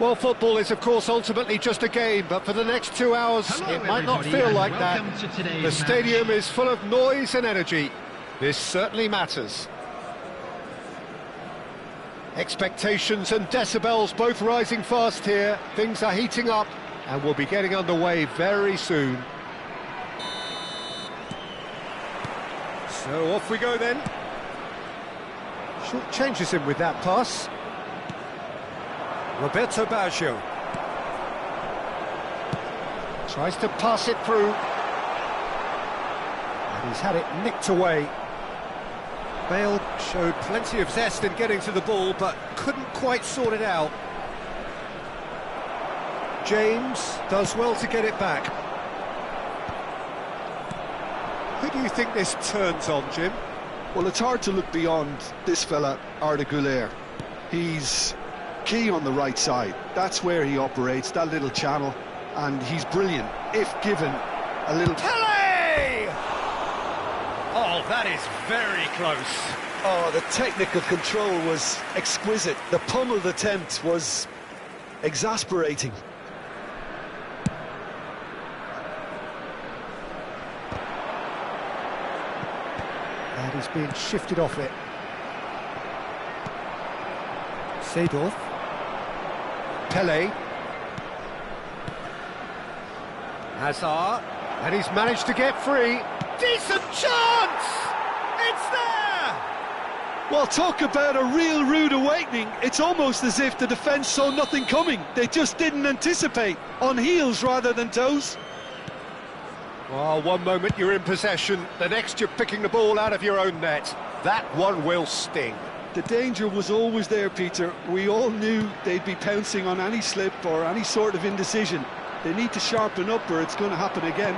Well, football is, of course, ultimately just a game, but for the next 2 hours, it might not feel like that. The stadium is full of noise and energy. This certainly matters. Expectations and decibels both rising fast here. Things are heating up, and we'll be getting underway very soon. So off we go then. Short changes him with that pass. Roberto Baggio tries to pass it through, and he's had it nicked away. Bale showed plenty of zest in getting to the ball, but couldn't quite sort it out. James does well to get it back. Who do you think this turns on, Jim? Well, it's hard to look beyond this fella, Arda Güler. He's key on the right side. That's where he operates, that little channel, and he's brilliant if given a little... Pele! Oh, that is very close. Oh, the technical control was exquisite. The pummeled attempt was exasperating. And he's being shifted off it. Seedorf. Pele. Hazard. And he's managed to get free. Decent chance! It's there! Well, talk about a real rude awakening. It's almost as if the defence saw nothing coming. They just didn't anticipate. On heels rather than toes. Well, one moment you're in possession, the next you're picking the ball out of your own net. That one will sting. The danger was always there, Peter. We all knew they'd be pouncing on any slip or any sort of indecision. They need to sharpen up or it's going to happen again.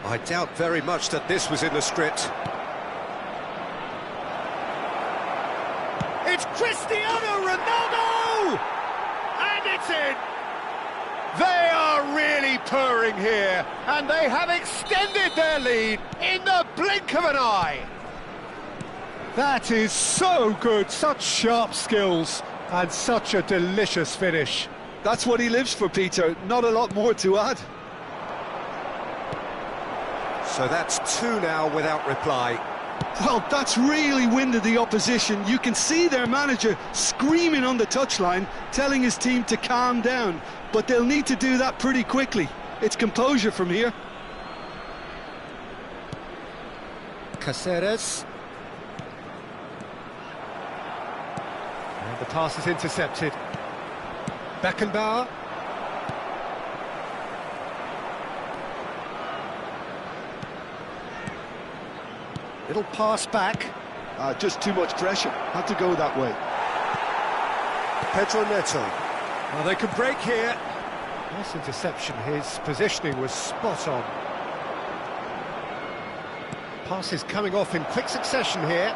I doubt very much that this was in the script. It's Cristiano Ronaldo! And it's in! They are really purring here, and they have extended their lead in the blink of an eye. That is so good, such sharp skills, and such a delicious finish. That's what he lives for, Peter. Not a lot more to add. So that's two now without reply. Well, that's really winded the opposition. You can see their manager screaming on the touchline, telling his team to calm down. But they'll need to do that pretty quickly. It's composure from here. Caceres. And the pass is intercepted. Beckenbauer. Little pass back. Just too much pressure. Had to go that way. Pedro Neto. Well, they can break here. Nice interception. His positioning was spot on. Passes coming off in quick succession here.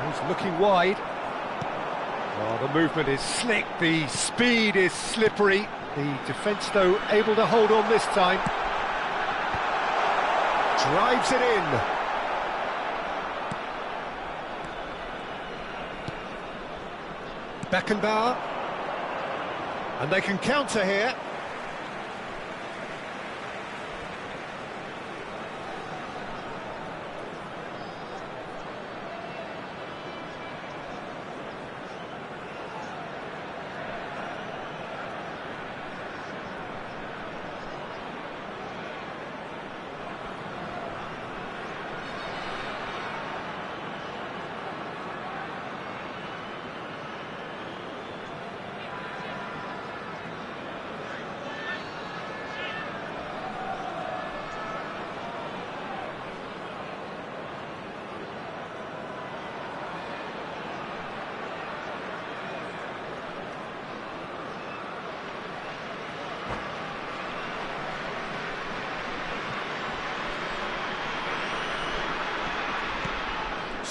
He's looking wide. Oh, the movement is slick. The speed is slippery. The defence, though, able to hold on this time. Drives it in. Beckenbauer. And they can counter here.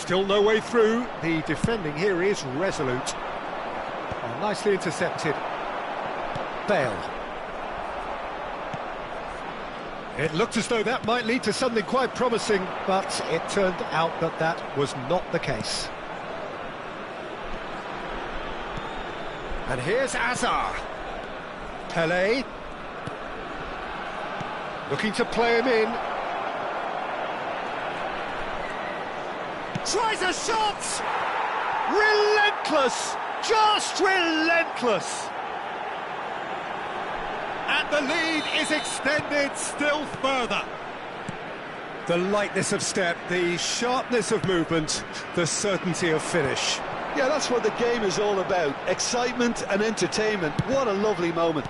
Still no way through. The defending here is resolute. Oh, nicely intercepted. Bale. It looked as though that might lead to something quite promising, but it turned out that that was not the case. And here's Azar. Pelé. Looking to play him in. Tries a shot! Relentless! Just relentless! And the lead is extended still further. The lightness of step, the sharpness of movement, the certainty of finish. Yeah, that's what the game is all about. Excitement and entertainment. What a lovely moment.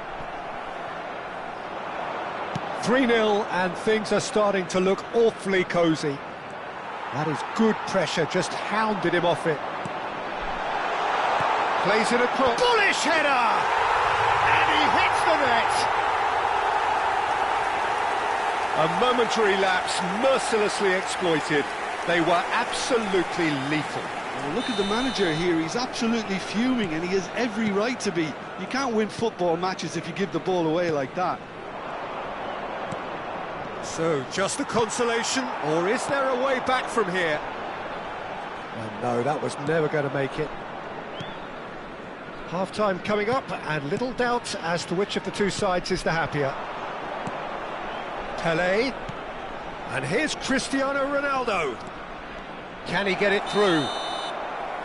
3-0 and things are starting to look awfully cosy. That is good pressure, just hounded him off it. Plays it across. Bullish header! And he hits the net! A momentary lapse, mercilessly exploited. They were absolutely lethal. Well, look at the manager here, he's absolutely fuming and he has every right to be. You can't win football matches if you give the ball away like that. So, just a consolation, or is there a way back from here? Oh, no, that was never going to make it. Half-time coming up, and little doubt as to which of the two sides is the happier. Pelé, and here's Cristiano Ronaldo. Can he get it through?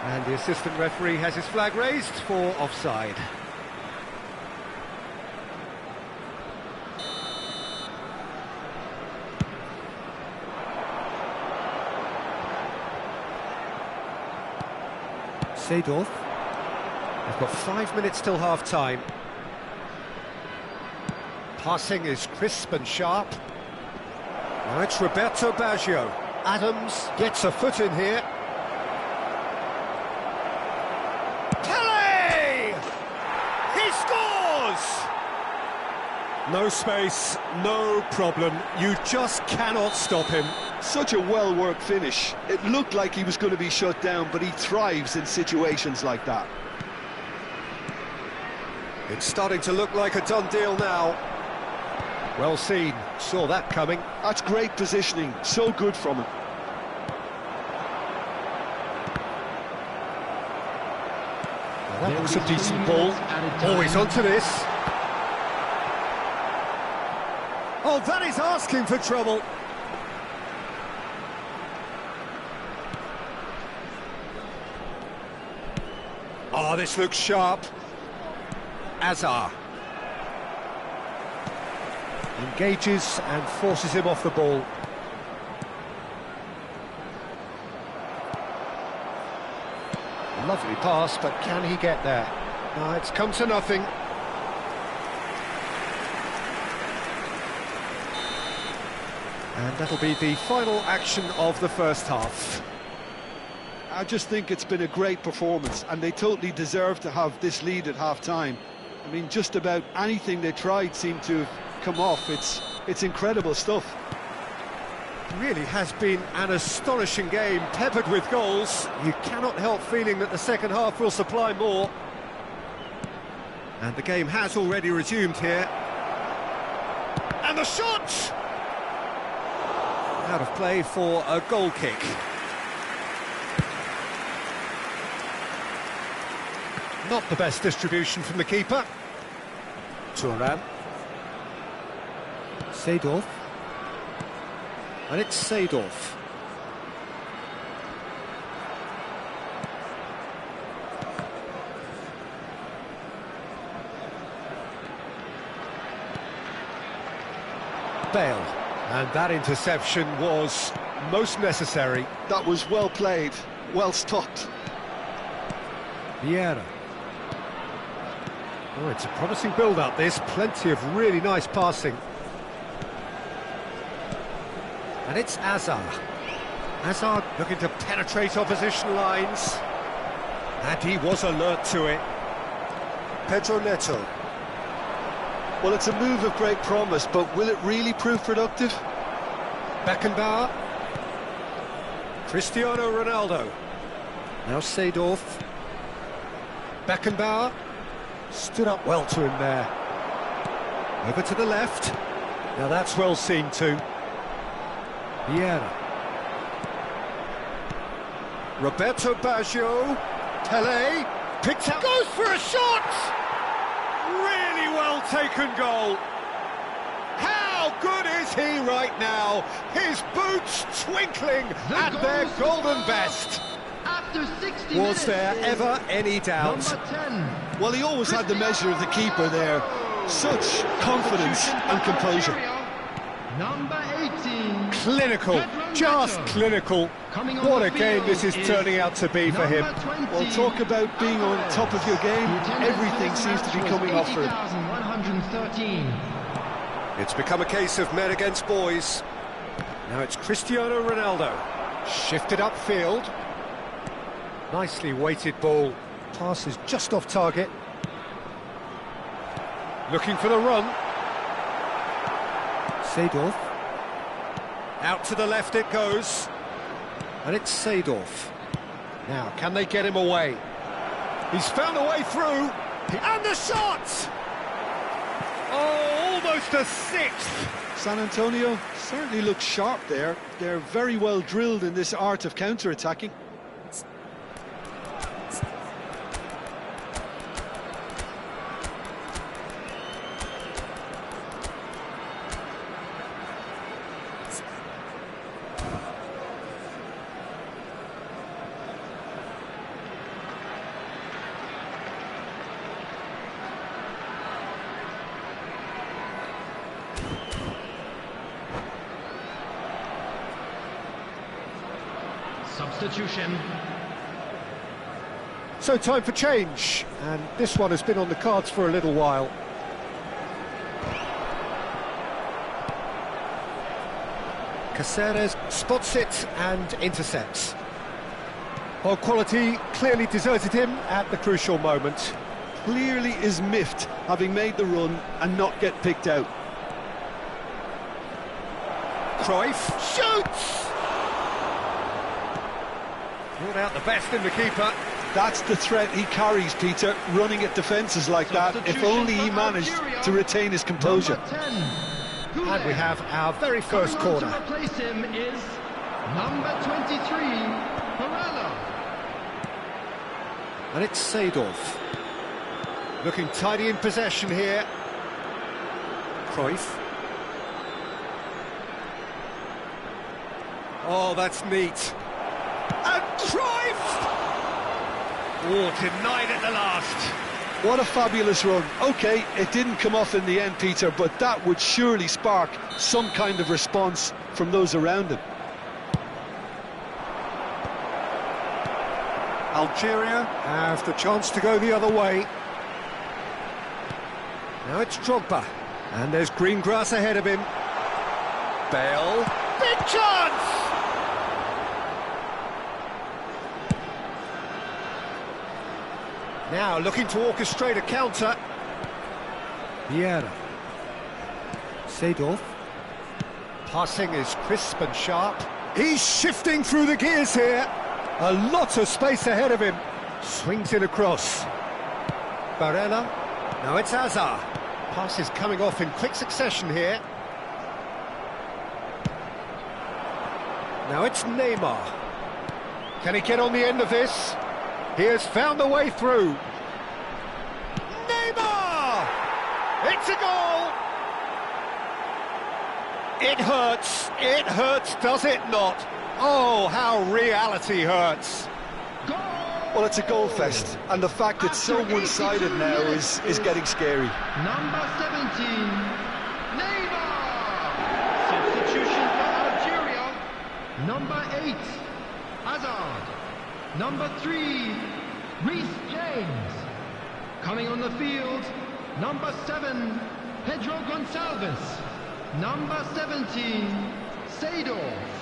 And the assistant referee has his flag raised for offside. Seedorf. We've got 5 minutes till half-time. Passing is crisp and sharp. Now it's Roberto Baggio. Adams gets a foot in here. Pelé! He scores! No space, no problem. You just cannot stop him. Such a well-worked finish. It looked like he was going to be shut down, but he thrives in situations like that. It's starting to look like a done deal now. Well seen, saw that coming. That's great positioning, so good from him. Well, that was a decent ball. Always onto this. Oh, that is asking for trouble. Oh, this looks sharp. Azar. Engages and forces him off the ball. Lovely pass, but can he get there? No, it's come to nothing. And that'll be the final action of the first half. I just think it's been a great performance and they totally deserve to have this lead at half-time. I mean, just about anything they tried seemed to have come off. It's incredible stuff. It really has been an astonishing game, peppered with goals. You cannot help feeling that the second half will supply more. And the game has already resumed here. And the shot! Out of play for a goal kick. Not the best distribution from the keeper. Thuram. Seedorf. And it's Seedorf. Bale. And that interception was most necessary. That was well played, well stopped. Vieira. Oh, it's a promising build-up, this. Plenty of really nice passing. And it's Azar. Azar looking to penetrate opposition lines. And he was alert to it. Pedro Neto. Well, it's a move of great promise, but will it really prove productive? Beckenbauer. Cristiano Ronaldo. Now Seedorf. Beckenbauer. Stood up well to him there. Over to the left. Now that's well seen too. Vieira. Roberto Baggio. Pele. Picks up. Goes for a shot! Really well taken goal. How good is he right now? His boots twinkling at their golden best. After 60 Was there ever any doubt? Number 10. Well, he always had the measure of the keeper there. Such confidence and composure. Number 18. Clinical, just clinical. What a game this is turning out to be for him. Well, talk about being on top of your game. Everything seems to be coming off for him. 113. It's become a case of men against boys. Now it's Cristiano Ronaldo. Shifted upfield. Nicely weighted ball. Pass is just off target. Looking for the run. Seedorf. Out to the left it goes. And it's Seedorf. Now, can they get him away? He's found a way through. And the shot! Oh, almost a sixth. San Antonio certainly looks sharp there. They're very well drilled in this art of counter-attacking. Substitution. So time for change, and this one has been on the cards for a little while. Caceres spots it and intercepts. Well, quality clearly deserted him at the crucial moment. Clearly is miffed, having made the run and not get picked out. Cruyff shoots! Brought out the best in the keeper. That's the threat he carries, Peter, running at defences like that. If only he managed to retain his composure. And we have our very first corner. To replace him is number 23, Barella. And it's Seedorf. Looking tidy in possession here. Cruyff. Oh, that's neat. And Cruyff! Oh, denied at the last. What a fabulous run. OK, it didn't come off in the end, Peter, but that would surely spark some kind of response from those around him. Algeria have the chance to go the other way. Now it's Drogba. And there's green grass ahead of him. Bale. Big chance! Now looking to orchestrate a counter. Vieira. Seedorf. Passing is crisp and sharp. He's shifting through the gears here. A lot of space ahead of him. Swings it across. Barella. Now it's Hazard. Pass is coming off in quick succession here. Now it's Neymar. Can he get on the end of this? He has found a way through. Neymar! It's a goal! It hurts, does it not? Oh, how reality hurts. Well, it's a goal fest, and the fact it's so one-sided now is getting scary. Number 17, Neymar. Substitution for Algeria. Number 8, Hazard. Number 3, Reece James. Coming on the field, number 7, Pedro Gonçalves. Number 17, Seedorf.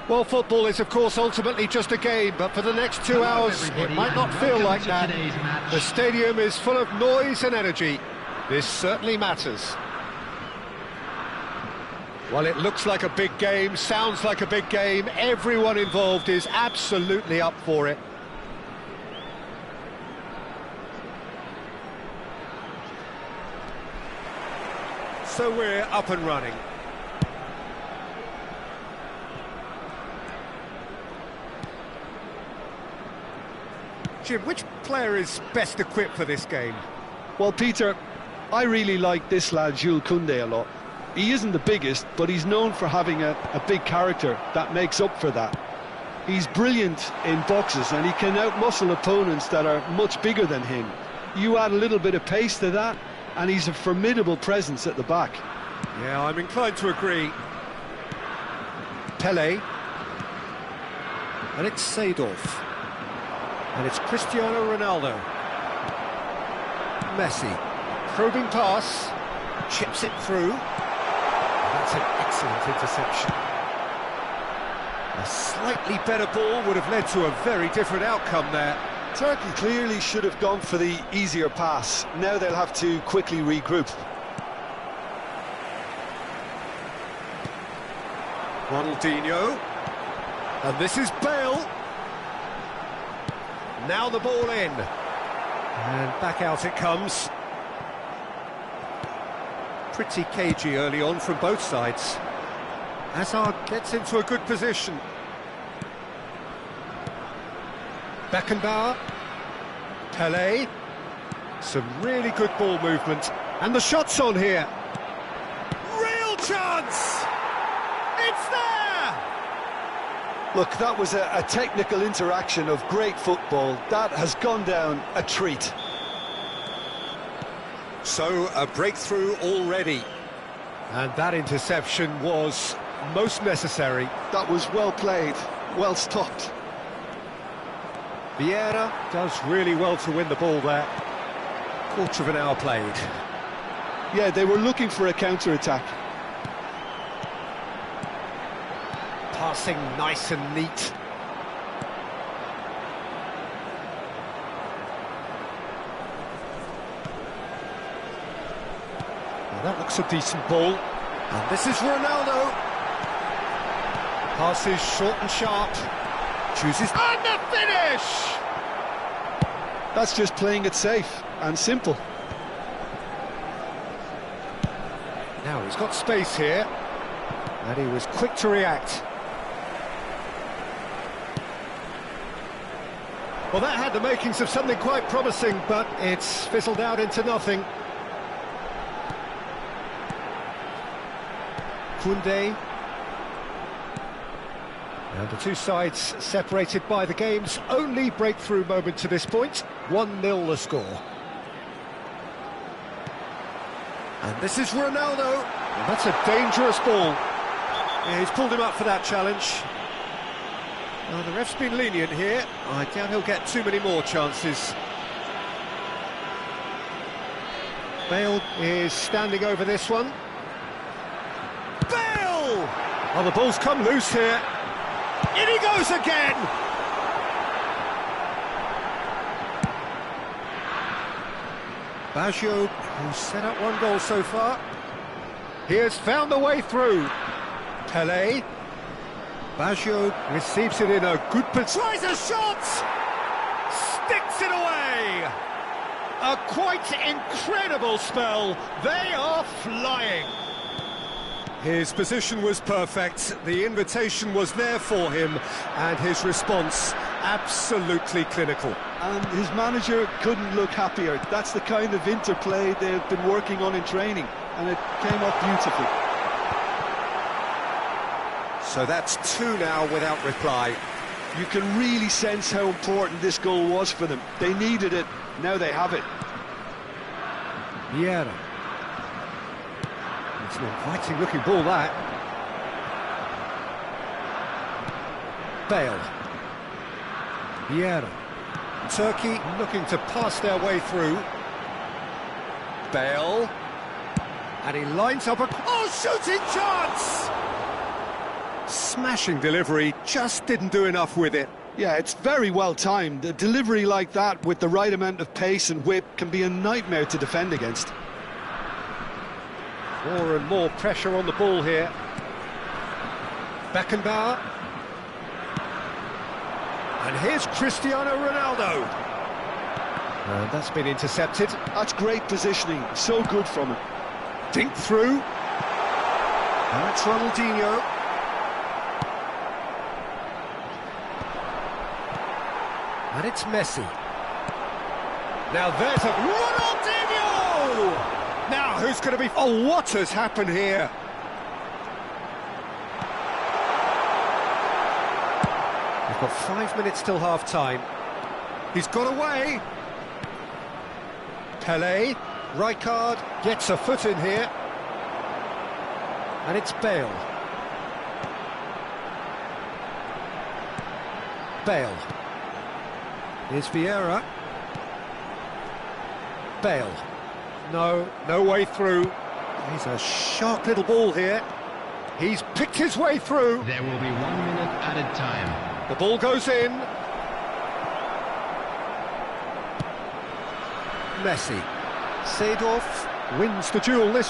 Well, football is, of course, ultimately just a game, but for the next 2 hours, it might not feel like that. The stadium is full of noise and energy. This certainly matters. Well, it looks like a big game, sounds like a big game. Everyone involved is absolutely up for it. So we're up and running. Jim, which player is best equipped for this game? Well, Peter, I really like this lad Jules Koundé a lot. He isn't the biggest, but he's known for having a big character that makes up for that. He's brilliant in boxes and he can outmuscle opponents that are much bigger than him. You add a little bit of pace to that and he's a formidable presence at the back. Yeah, I'm inclined to agree. Pelé. And it's Seedorf. And it's Cristiano Ronaldo. Messi. Probing pass. Chips it through. That's an excellent interception. A slightly better ball would have led to a very different outcome there. Turkey clearly should have gone for the easier pass. Now they'll have to quickly regroup. Ronaldinho. And this is Bale. Now the ball in. And back out it comes. Pretty cagey early on from both sides. Hazard gets into a good position. Beckenbauer. Pelé. Some really good ball movement. And the shot's on here. Real chance! It's there! Look, that was a technical interaction of great football. That has gone down a treat. So, a breakthrough already. And that interception was most necessary. That was well played, well stopped. Vieira does really well to win the ball there. Quarter of an hour played. Yeah, they were looking for a counter-attack. Passing nice and neat. Well, that looks a decent ball. And this is Ronaldo. Passes short and sharp. Chooses... And the finish! That's just playing it safe and simple. Now he's got space here. And he was quick to react. Well, that had the makings of something quite promising, but it's fizzled out into nothing. Koundé. And the two sides separated by the game's only breakthrough moment to this point. 1-0 the score. And this is Ronaldo. And that's a dangerous ball. Yeah, he's pulled him up for that challenge. Well, the ref's been lenient here. I doubt he'll get too many more chances. Bale is standing over this one. Bale! Oh, the ball's come loose here. In he goes again! Baggio, who's set up one goal so far. He has found the way through. Pelé. Baggio receives it in a good position. Tries a shot! Sticks it away! A quite incredible spell. They are flying. His position was perfect, the invitation was there for him, and his response absolutely clinical. And his manager couldn't look happier. That's the kind of interplay they've been working on in training, and it came off beautifully. So that's 2 now without reply. You can really sense how important this goal was for them. They needed it, now they have it. Vieira. It's an inviting looking ball, that. Bale. Vieira. Turkey looking to pass their way through. Bale. And he lines up a... Oh, shooting chance! Smashing delivery, just didn't do enough with it. Yeah, it's very well timed. A delivery like that with the right amount of pace and whip can be a nightmare to defend against. More and more pressure on the ball here. Beckenbauer. And here's Cristiano Ronaldo. And that's been intercepted. That's great positioning, so good from him. Dinked through. And that's Ronaldinho. And it's Messi. Now there's a Ronaldinho! Now who's going to be... Oh, what has happened here? We've got 5 minutes till half-time. He's got away. Pelé, Rijkaard gets a foot in here. And it's Bale. Bale. Here's Vieira. Bale. No way through. He's a sharp little ball here. He's picked his way through. There will be 1 minute added time. The ball goes in. Messi. Seedorf wins the duel. And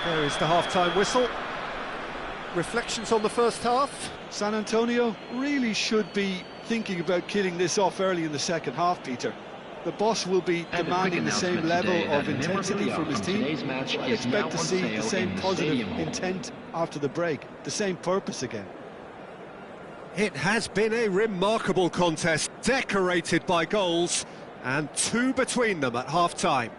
there is the half-time whistle. Reflections on the first half. San Antonio really should be thinking about killing this off early in the second half, Peter. The boss will be demanding the same level of intensity from his team. I expect to see the same positive intent after the break, the same purpose again. It has been a remarkable contest, decorated by goals, and 2 between them at half-time.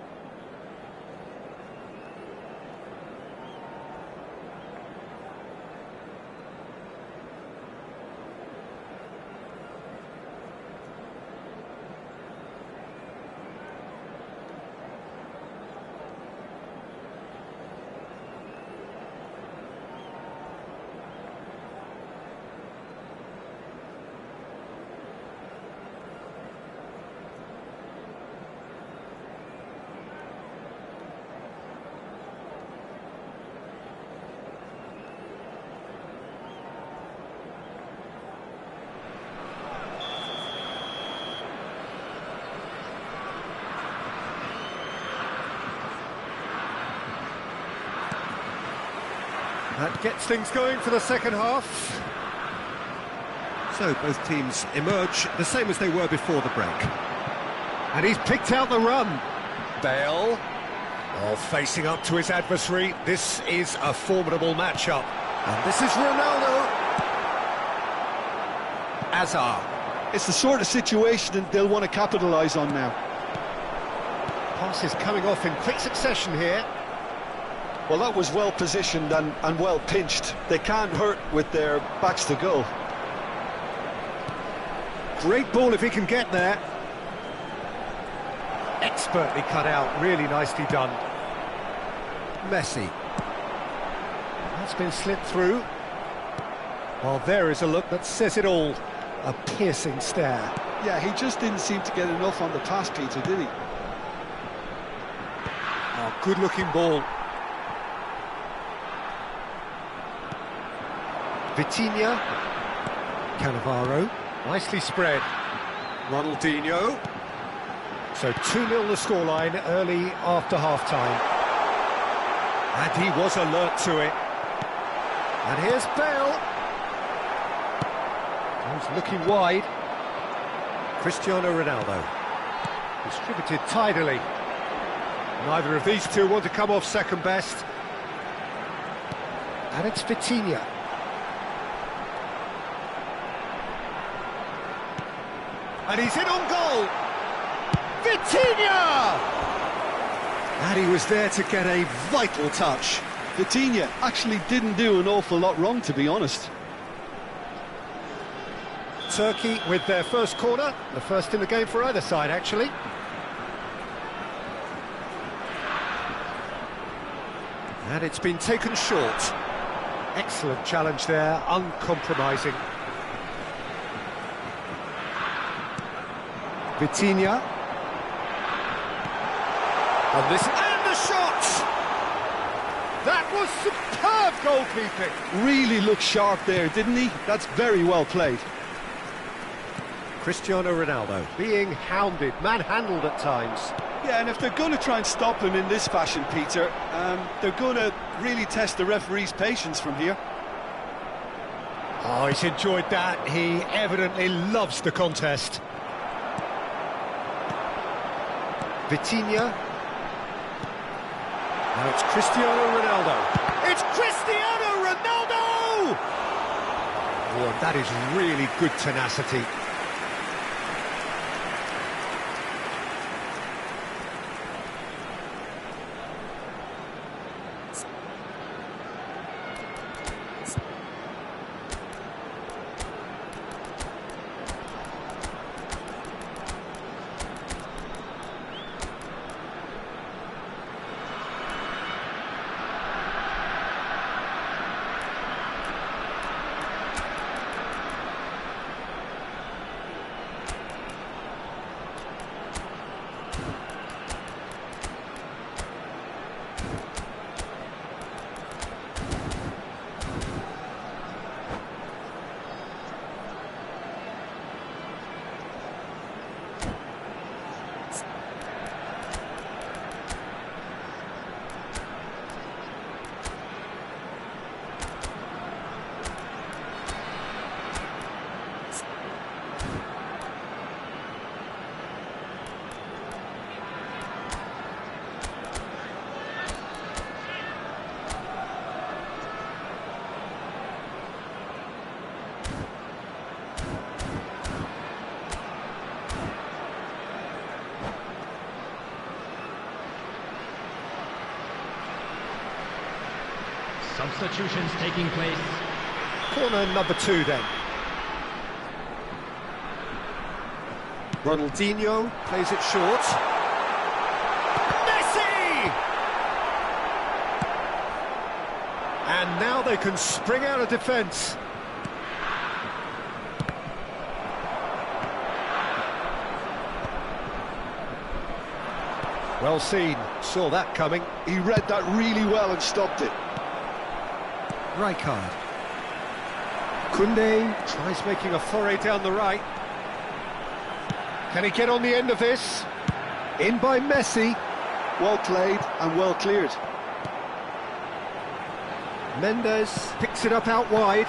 That gets things going for the second half. So both teams emerge the same as they were before the break. And he's picked out the run. Bale, facing up to his adversary. This is a formidable matchup. And this is Ronaldo. Hazard. It's the sort of situation that they'll want to capitalise on now. Pass is coming off in quick succession here. Well, that was well positioned and well pinched. They can't hurt with their backs to goal. Great ball if he can get there. Expertly cut out, really nicely done. Messi. That's been slipped through. Well, there is a look that says it all. A piercing stare. Yeah, he just didn't seem to get enough on the pass, Peter, did he? Oh, good-looking ball. Vitinha, Cannavaro, nicely spread. Ronaldinho. So 2-0 the scoreline early after half-time. And he was alert to it. And here's Bale. He's looking wide. Cristiano Ronaldo. Distributed tidily. Neither of these two want to come off second best. And it's Vitinha. And he's in on goal! Vitinha! And he was there to get a vital touch. Vitinha actually didn't do an awful lot wrong, to be honest. Turkey with their first corner, the first in the game for either side, actually. And it's been taken short. Excellent challenge there, uncompromising. Vitinha. And the shot! That was superb goalkeeping. Really looked sharp there, didn't he? That's very well played. Cristiano Ronaldo being hounded, manhandled at times. Yeah, and if they're going to try and stop him in this fashion, Peter, they're going to really test the referee's patience from here. Oh, he's enjoyed that. He evidently loves the contest. Vitinha. Now it's Cristiano Ronaldo. It's Cristiano Ronaldo! Oh, that is really good tenacity. Substitutions taking place. Corner number 2 then. Ronaldinho plays it short. Messi! And now they can spring out of defence. Well seen, saw that coming. He read that really well and stopped it. Rijkaard. Koundé tries making a foray down the right. Can he get on the end of this? In by Messi. Well played and well cleared. Mendes picks it up out wide.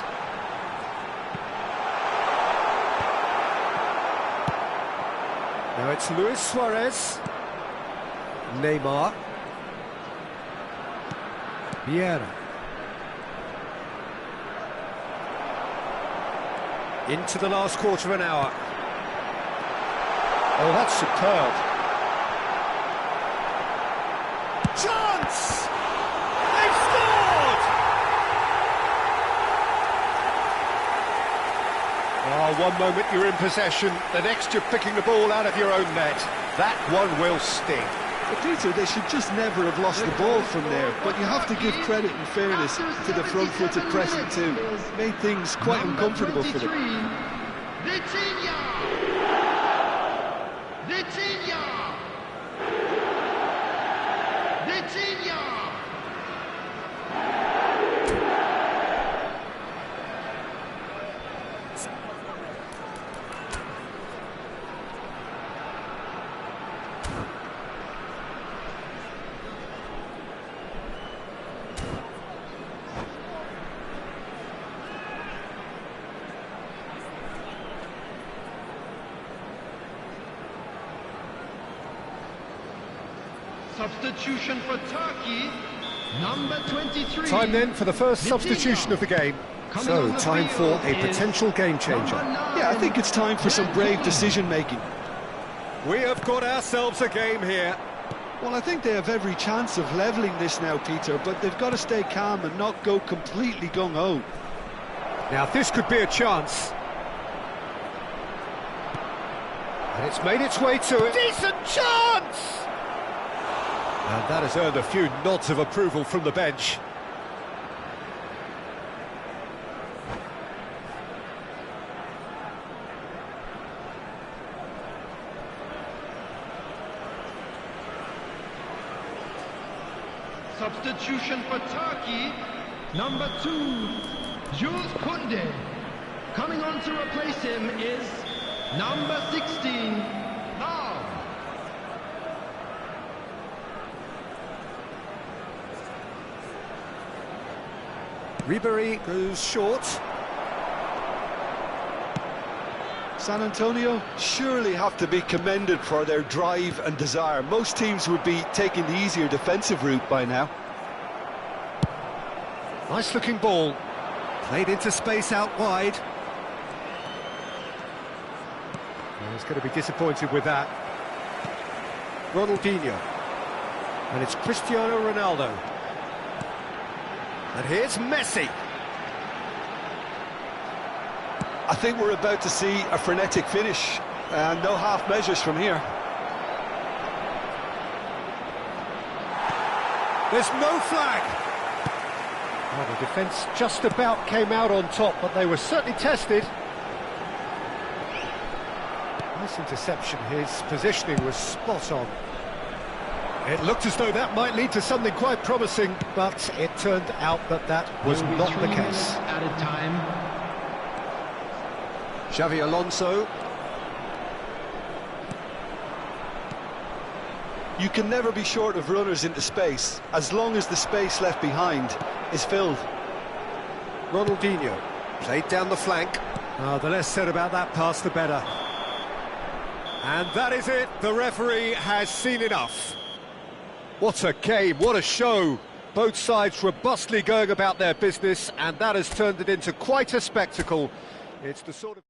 Now it's Luis Suarez. Neymar. Vieira. Into the last quarter of an hour. Oh, that's superb. Chance! They've scored! Oh, one moment you're in possession, the next you're picking the ball out of your own net. That one will sting. But Peter, they should just never have lost the ball from there, but you have to give credit and fairness to the front-footed pressing too. Made things quite uncomfortable for them. Vitinha! Vitinha! Vitinha! Substitution for Turkey, number 23. Time then for the first substitution of the game. So, time for a potential game changer. Yeah, I think it's time for some brave decision-making. We have got ourselves a game here. Well, I think they have every chance of levelling this now, Peter, but they've got to stay calm and not go completely gung-ho. Now, this could be a chance. And it's made its way to it. Decent chance! And that has earned a few nods of approval from the bench. Substitution for Turkey, number 2, Jules Koundé. Coming on to replace him is number 16, Love. Ribéry goes short. San Antonio surely have to be commended for their drive and desire. Most teams would be taking the easier defensive route by now. Nice looking ball. Played into space out wide. Well, he's going to be disappointed with that. Ronaldinho. And it's Cristiano Ronaldo. And here's Messi. I think we're about to see a frenetic finish, and no half measures from here. There's no flag. Well, the defence just about came out on top, but they were certainly tested. Nice interception. His positioning was spot on. It looked as though that might lead to something quite promising, but it turned out that that was Will be not 3 the minutes case. Added time. Xavi Alonso. You can never be short of runners into space, as long as the space left behind is filled. Ronaldinho played down the flank. The less said about that pass, the better. And that is it. The referee has seen enough. What a game, what a show. Both sides robustly going about their business, and that has turned it into quite a spectacle. It's the sort of...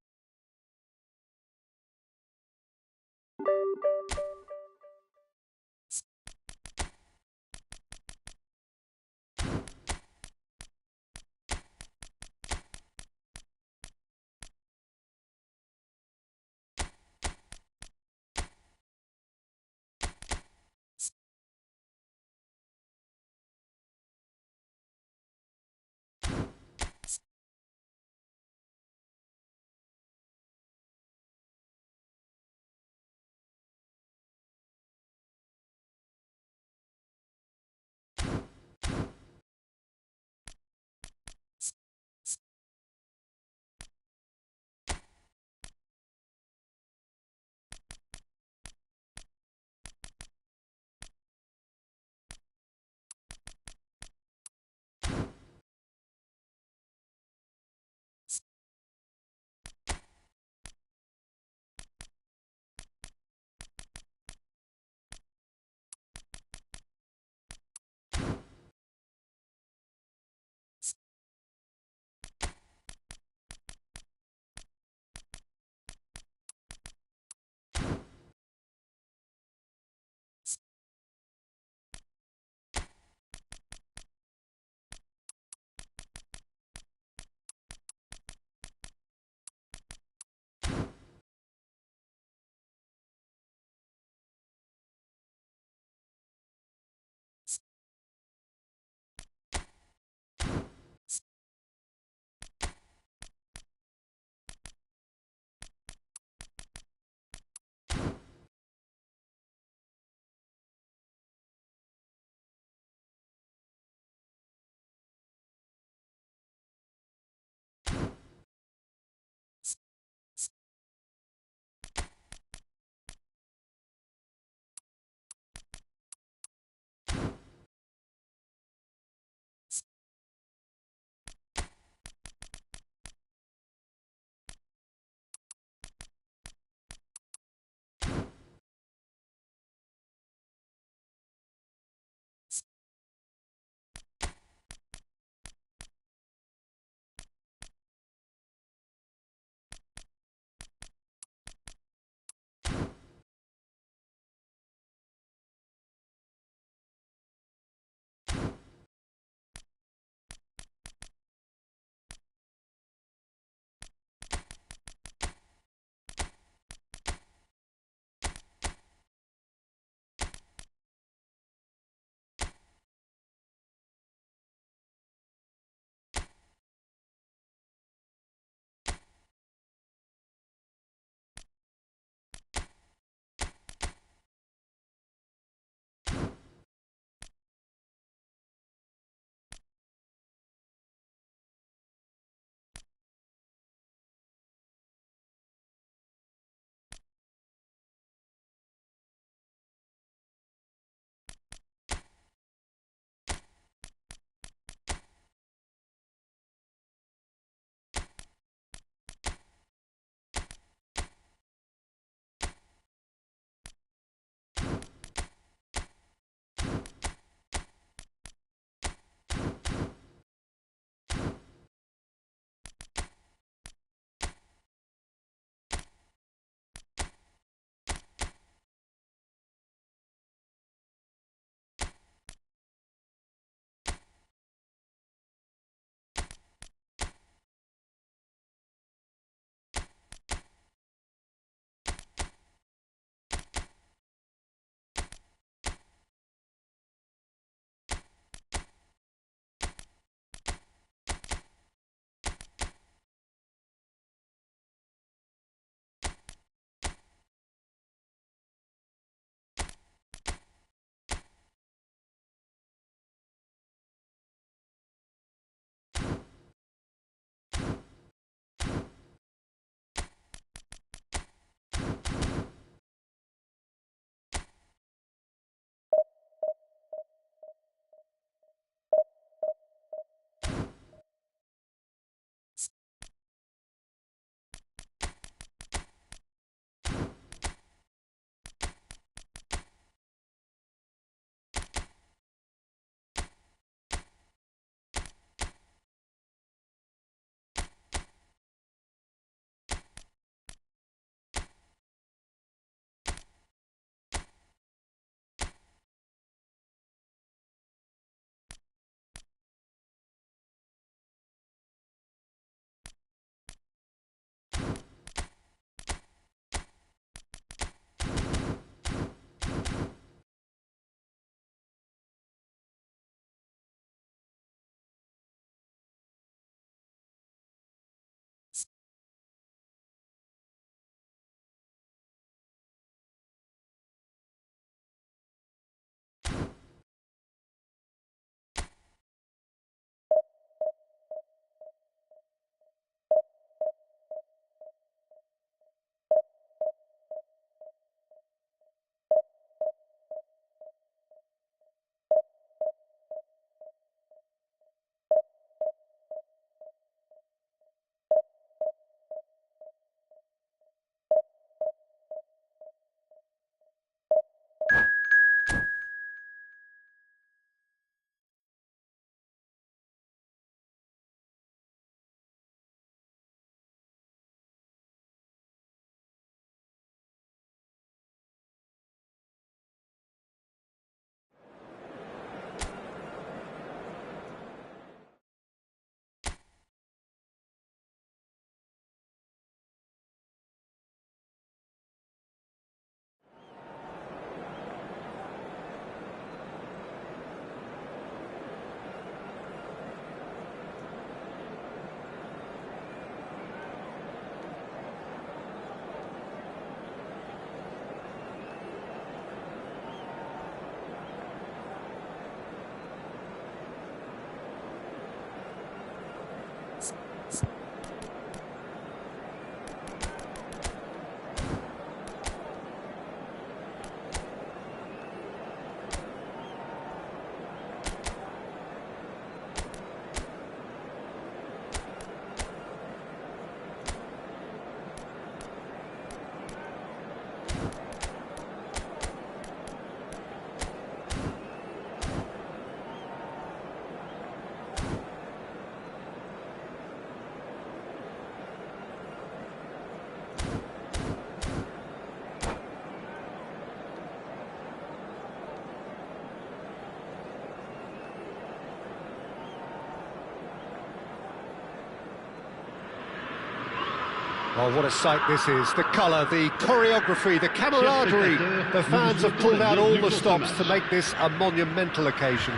Oh, what a sight this is. The colour, the choreography, the camaraderie. The fans have pulled out all the stops to make this a monumental occasion.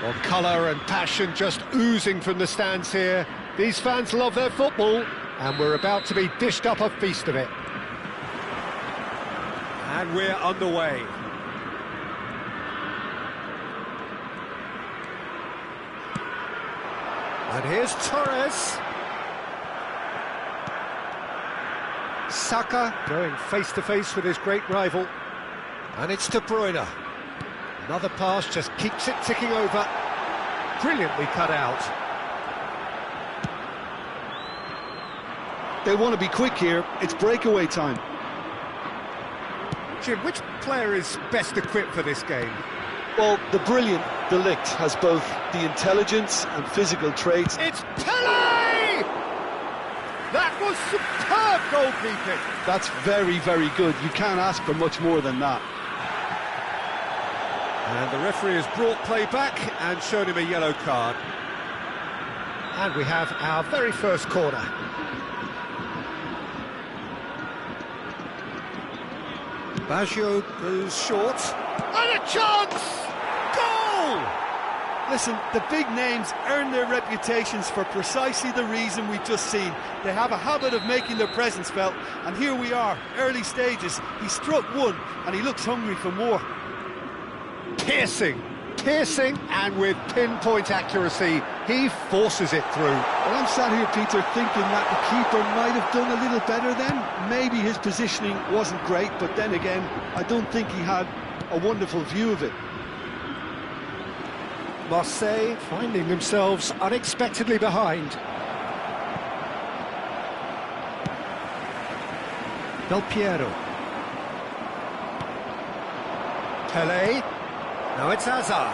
Well, colour and passion just oozing from the stands here. These fans love their football, and we're about to be dished up a feast of it. And we're underway. And here's Torres. Saka going face-to-face with his great rival. And it's De Bruyne. Another pass just keeps it ticking over. Brilliantly cut out. They want to be quick here. It's breakaway time. Jim, which player is best equipped for this game? Well, the brilliant De Ligt has both the intelligence and physical traits. It's Pele! That was superb goalkeeping. That's very, very good. You can't ask for much more than that. And the referee has brought play back and shown him a yellow card. And we have our very first corner. Baggio goes short. And a chance! Goal! Listen, the big names earn their reputations for precisely the reason we've just seen. They have a habit of making their presence felt, and here we are, early stages. He struck one, and he looks hungry for more. Piercing, and with pinpoint accuracy, he forces it through. Well, I'm sat here, Peter, thinking that the keeper might have done a little better then. Maybe his positioning wasn't great, but then again, I don't think he had a wonderful view of it. Marseille finding themselves unexpectedly behind. Del Piero. Pele. Now it's Hazard.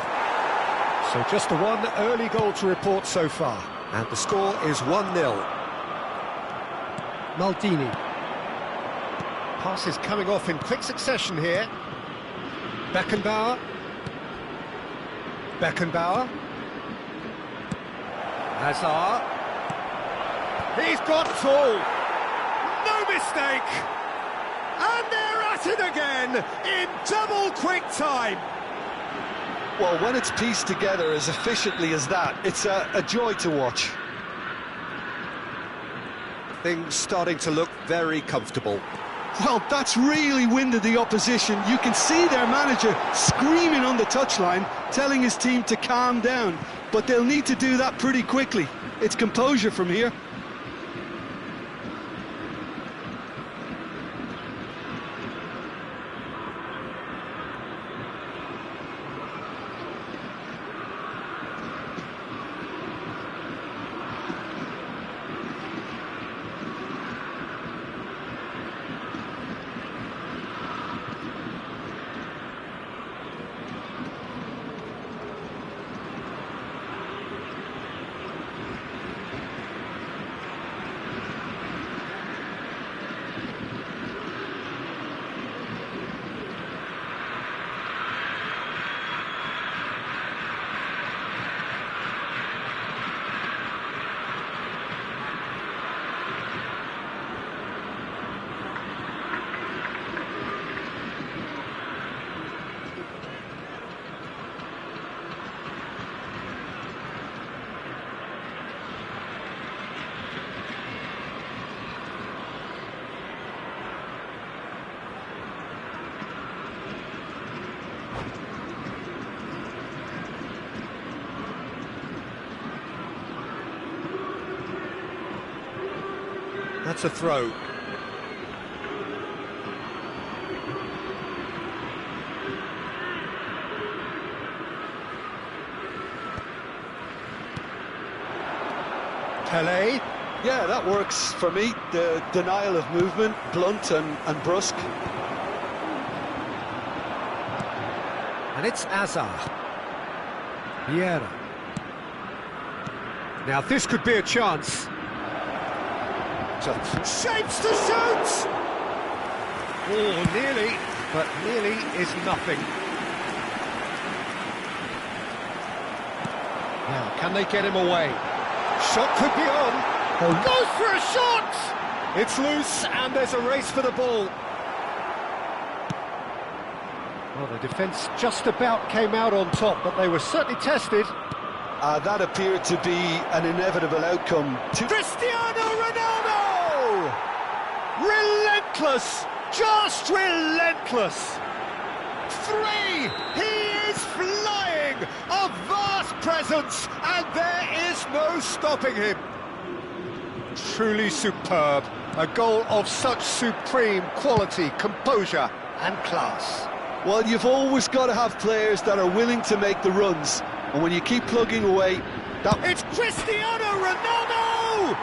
So just the one early goal to report so far. And the score is 1-0. Maldini. Passes coming off in quick succession here. Beckenbauer. Hazard. He's got it all. No mistake. And they're at it again in double quick time. Well, when it's pieced together as efficiently as that, it's a joy to watch. Things starting to look very comfortable. Well, that's really winded the opposition. You can see their manager screaming on the touchline, telling his team to calm down. But they'll need to do that pretty quickly. It's composure from here. That's a throw. Pele. Yeah, that works for me. The denial of movement, blunt and brusque. And it's Hazard. Vieira. Now this could be a chance. Shapes to shoot! Oh, nearly, but nearly is nothing. Now, can they get him away? Shot could be on. Goes for a shot! It's loose and there's a race for the ball. Well, the defence just about came out on top, but they were certainly tested. That appeared to be an inevitable outcome. Cristiano Ronaldo! Relentless! Just relentless! 3! He is flying! A vast presence, and there is no stopping him. Truly superb. A goal of such supreme quality, composure and class. Well, you've always got to have players that are willing to make the runs. And when you keep plugging away... It's Cristiano Ronaldo!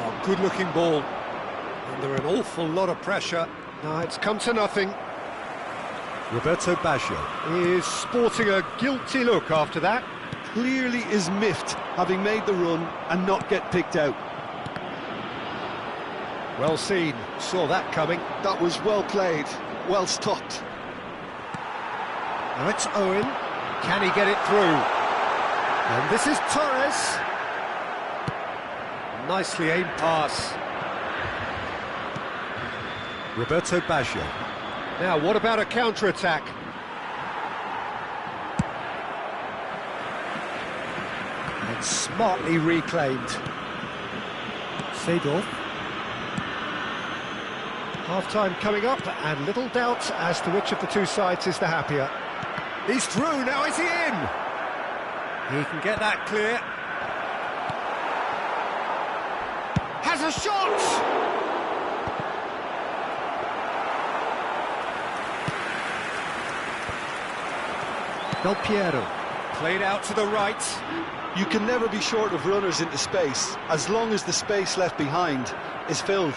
Oh, good-looking ball. Under an awful lot of pressure. No, it's come to nothing. Roberto Baggio is sporting a guilty look after that. Clearly is miffed, having made the run and not get picked out. Well seen, saw that coming. That was well played, well stopped. Now it's Owen. Can he get it through? And this is Torres. Nicely aimed pass. Roberto Baggio. Now, what about a counter-attack? And smartly reclaimed. Seedorf. Half-time coming up, and little doubt as to which of the two sides is the happier. He's through, now is he in? He can get that clear. Has a shot! Del Piero, played out to the right. You can never be short of runners into space, as long as the space left behind is filled.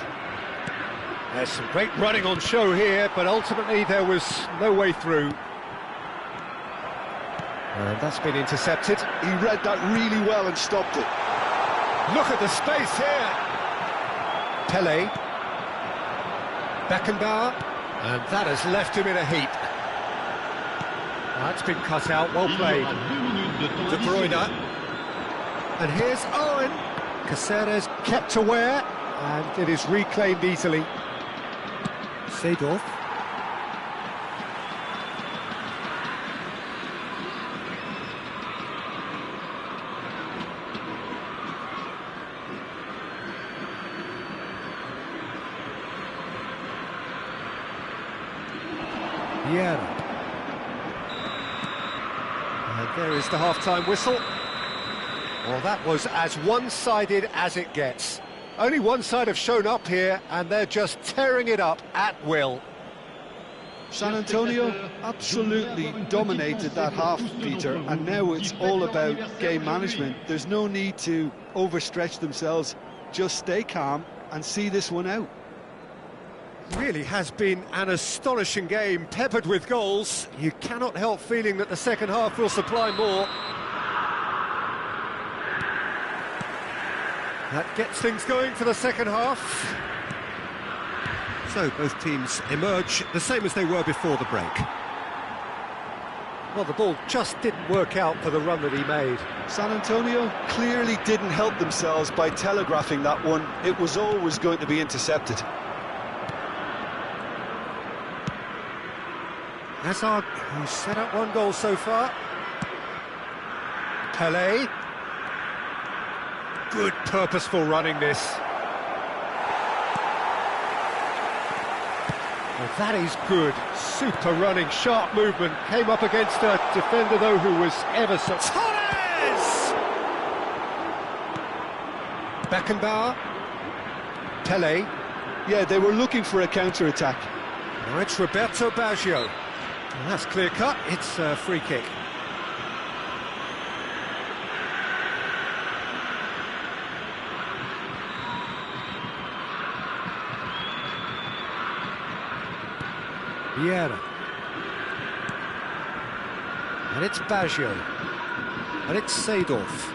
There's some great running on show here, but ultimately there was no way through. And that's been intercepted. He read that really well and stopped it. Look at the space here. Pele. Beckenbauer. And that has left him in a heap. That's been cut out, well played. De Bruyne. And here's Owen. Caceres kept aware, and it is reclaimed easily. Seedorf. Vieira. And there is the half-time whistle. Well, that was as one-sided as it gets. Only one side have shown up here, and they're just tearing it up at will. San Antonio absolutely dominated that half, Peter, and now it's all about game management. There's no need to overstretch themselves. Just stay calm and see this one out. Really has been an astonishing game, peppered with goals. You cannot help feeling that the second half will supply more. That gets things going for the second half. So both teams emerge the same as they were before the break. Well, the ball just didn't work out for the run that he made. San Antonio clearly didn't help themselves by telegraphing that one. It was always going to be intercepted. Hazard, who's set up one goal so far. Pele. Good purposeful running this. Well, that is good. Super running, sharp movement. Came up against a defender, though, who was ever so... Torres! Beckenbauer. Pele. Yeah, they were looking for a counter-attack. Now it's Roberto Baggio. And that's clear-cut. It's a free kick. Vieira. And it's Baggio. And it's Seedorf.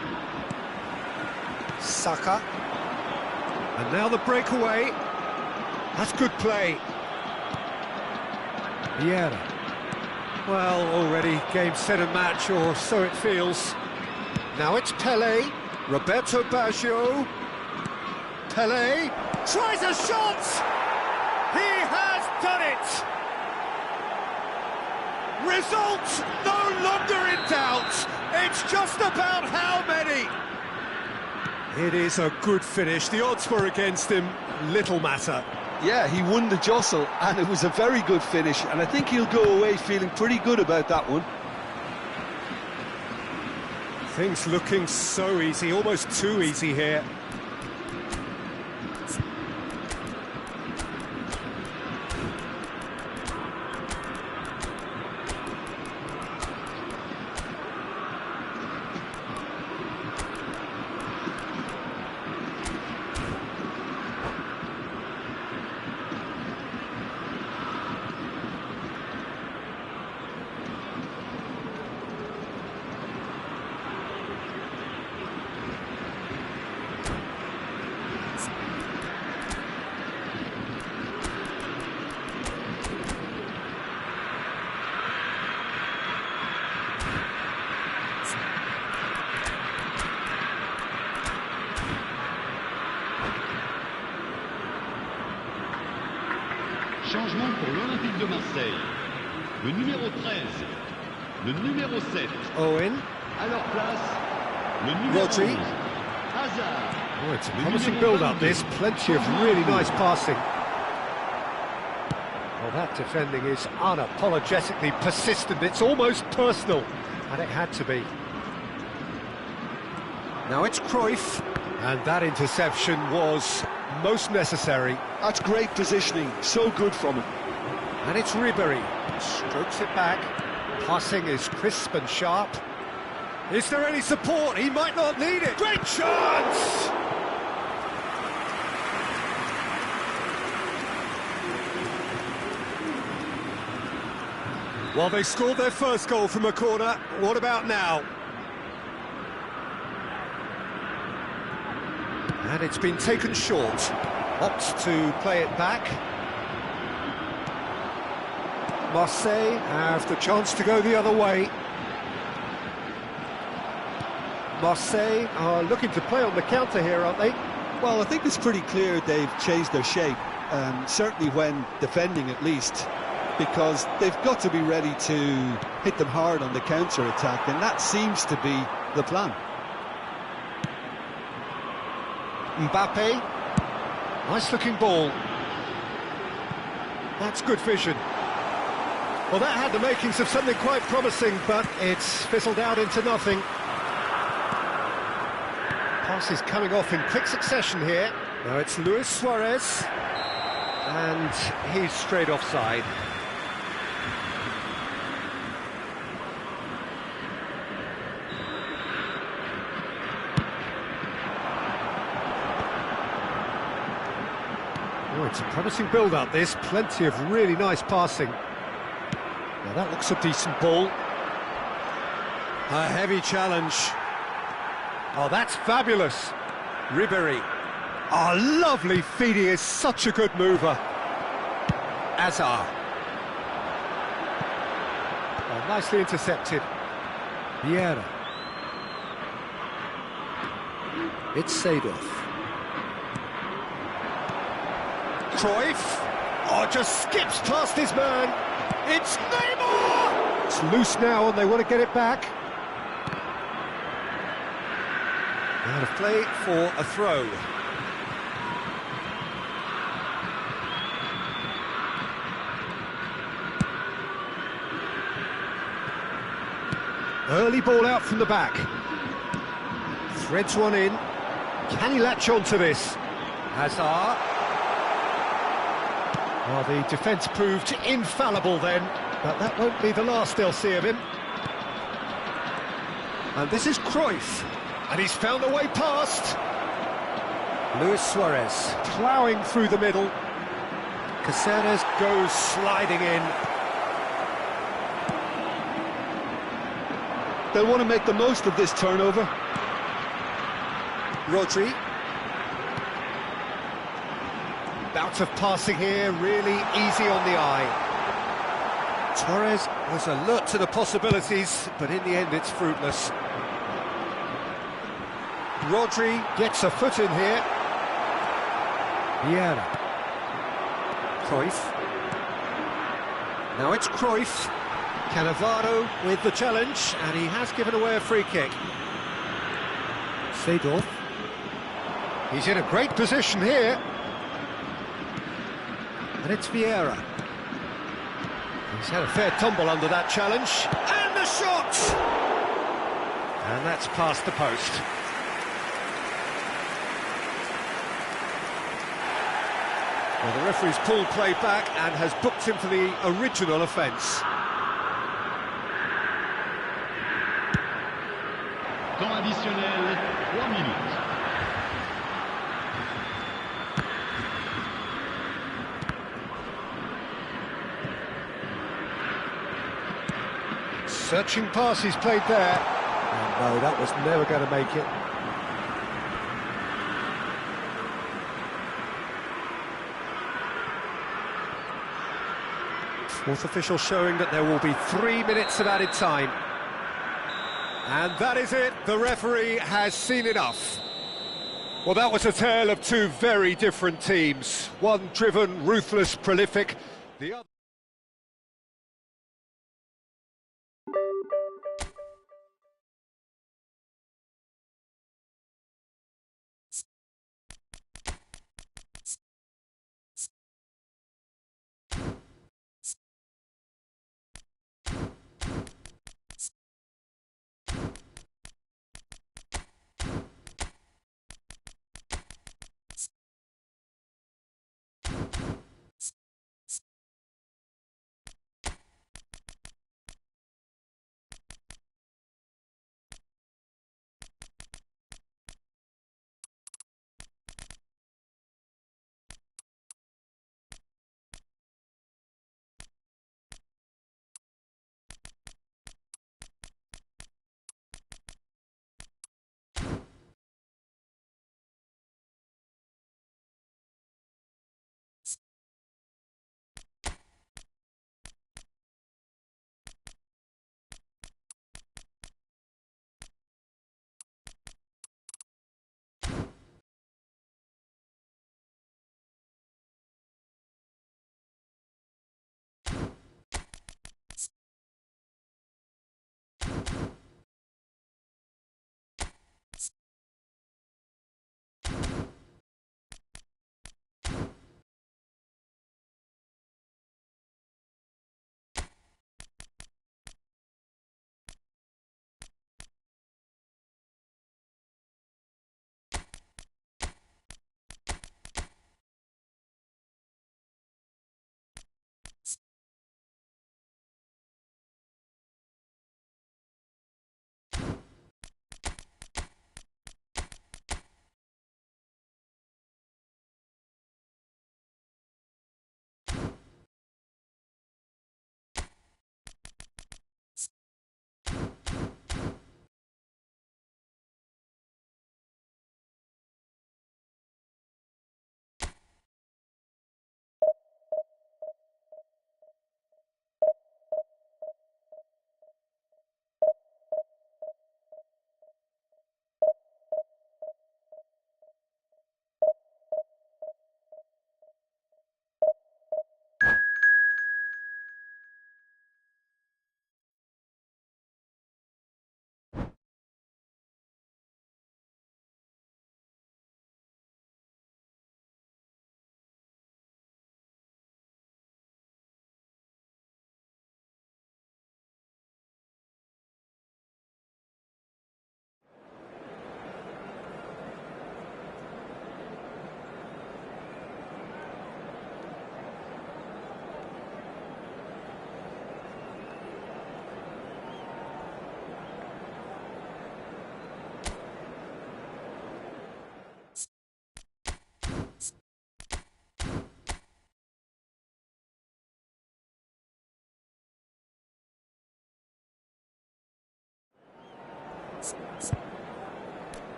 Saka. And now the breakaway. That's good play. Vieira. Well, already game, set and match, or so it feels. Now it's Pelé, Roberto Baggio. Pelé tries a shot! He has done it! Result no longer in doubt. It's just about how many. It is a good finish. The odds were against him. Little matter. Yeah, he won the jostle, and it was a very good finish, and I think he'll go away feeling pretty good about that one. Things looking so easy, almost too easy here. Changement pour l'Olympique de Marseille. Le numéro 13, le numéro 7. Owen. À leur place, le numéro Rodri. 11. Hazard. Oh, it's a promising build-up, this. Plenty of really nice passing. Well, that defending is unapologetically persistent. It's almost personal. And it had to be. Now it's Cruyff. And that interception was most necessary. That's great positioning, so good from him. And it's Ribéry. Strokes it back. Passing is crisp and sharp. Is there any support? He might not need it. Great chance! Well, they scored their first goal from a corner. What about now? And it's been taken short. Opts to play it back. Marseille have the chance to go the other way. Marseille are looking to play on the counter here, aren't they? Well, I think it's pretty clear they've changed their shape, certainly when defending at least, because they've got to be ready to hit them hard on the counter-attack, and that seems to be the plan. Mbappe. Nice-looking ball. That's good vision. Well, that had the makings of something quite promising, but it's fizzled out into nothing. Passes coming off in quick succession here. Now it's Luis Suarez, and he's straight offside. Oh, it's a promising build-up, this. Plenty of really nice passing. Now that looks a decent ball. A heavy challenge. Oh, that's fabulous. Ribéry. Oh, lovely feed. He is such a good mover. Hazard. Oh, nicely intercepted. Vieira. It's Seedorf. Cruyff. Oh, just skips past his man. It's Neymar! It's loose now and they want to get it back. Out of play for a throw. Early ball out from the back. Threads one in. Can he latch on to this? Hazard. Well, the defence proved infallible then, but that won't be the last they'll see of him. And this is Cruyff, and he's found a way past. Luis Suarez ploughing through the middle. Caceres goes sliding in. They'll want to make the most of this turnover. Rodri. Bout of passing here, really easy on the eye. Torres was alert to the possibilities, but in the end it's fruitless. Rodri gets a foot in here. Vieira. Cruyff. Now it's Cruyff. Cannavaro with the challenge, and he has given away a free kick. Seedorf. He's in a great position here. And it's Vieira. He's had a fair tumble under that challenge. And the shot! And that's past the post. Well, the referee's pulled play back and has booked him for the original offence. Temps additionnel, 3 minutes. Searching pass he's played there. And no, that was never going to make it. Fourth official showing that there will be 3 minutes of added time. And that is it, the referee has seen enough. Well, that was a tale of two very different teams. One driven, ruthless, prolific, the other...